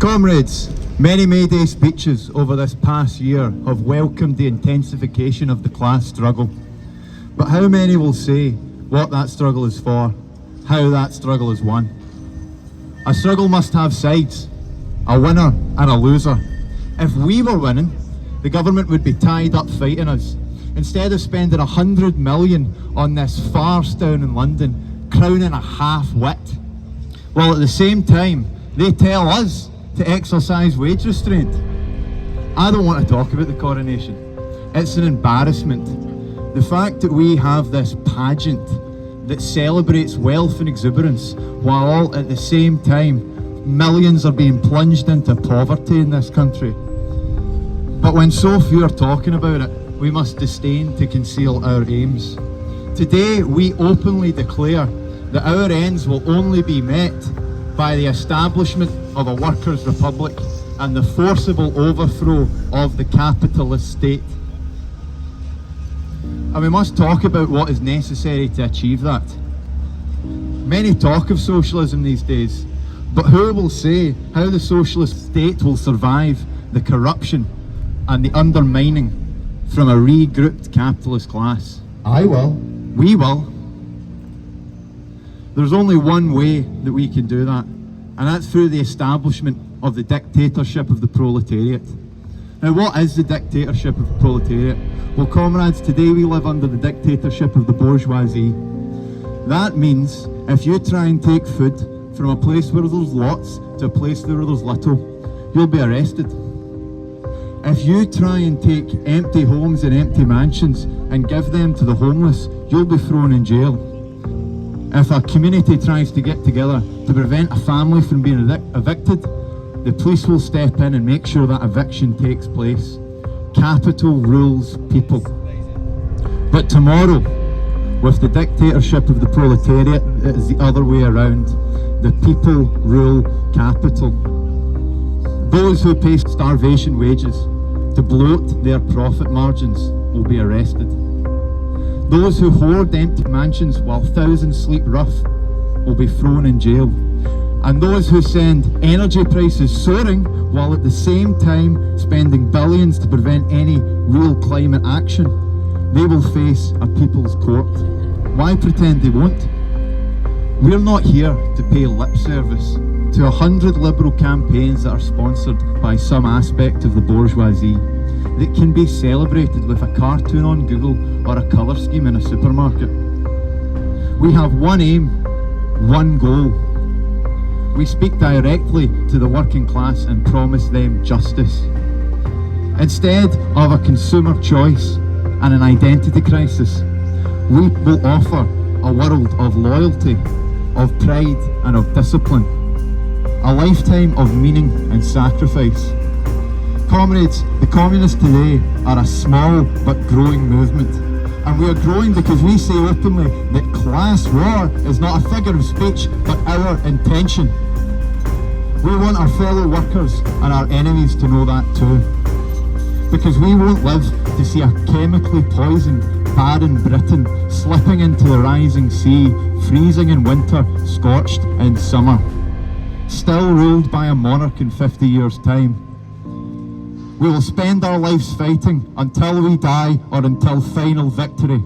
Comrades, many May Day speeches over this past year have welcomed the intensification of the class struggle. But how many will say what that struggle is for, how that struggle is won? A struggle must have sides, a winner and a loser. If we were winning, the government would be tied up fighting us. Instead of spending 100 million on this farce down in London, crowning a half-wit, while at the same time they tell us to exercise wage restraint. I don't want to talk about the coronation. It's an embarrassment. The fact that we have this pageant that celebrates wealth and exuberance, while at the same time millions are being plunged into poverty in this country. But when so few are talking about it, we must disdain to conceal our aims. Today we openly declare that our ends will only be met by the establishment of a workers' republic and the forcible overthrow of the capitalist state. And we must talk about what is necessary to achieve that. Many talk of socialism these days, but who will say how the socialist state will survive the corruption and the undermining from a regrouped capitalist class? I will. We will. There's only one way that we can do that, and that's through the establishment of the dictatorship of the proletariat. Now, what is the dictatorship of the proletariat? Well, comrades, today we live under the dictatorship of the bourgeoisie. That means if you try and take food from a place where there's lots to a place where there's little, you'll be arrested. If you try and take empty homes and empty mansions and give them to the homeless, you'll be thrown in jail. If a community tries to get together to prevent a family from being evicted, the police will step in and make sure that eviction takes place. Capital rules people. But tomorrow, with the dictatorship of the proletariat, it is the other way around. The people rule capital. Those who pay starvation wages to bloat their profit margins will be arrested. Those who hoard empty mansions while thousands sleep rough will be thrown in jail. And those who send energy prices soaring while at the same time spending billions to prevent any real climate action, they will face a people's court. Why pretend they won't? We're not here to pay lip service to 100 liberal campaigns that are sponsored by some aspect of the bourgeoisie, that can be celebrated with a cartoon on Google or a colour scheme in a supermarket. We have one aim, one goal. We speak directly to the working class and promise them justice. Instead of a consumer choice and an identity crisis, we will offer a world of loyalty, of pride and of discipline, a lifetime of meaning and sacrifice. Comrades, the communists today are a small but growing movement, and we are growing because we say openly that class war is not a figure of speech but our intention. We want our fellow workers and our enemies to know that too, because we won't live to see a chemically poisoned barren Britain slipping into the rising sea, freezing in winter, scorched in summer, still ruled by a monarch in 50 years' time. We will spend our lives fighting until we die or until final victory.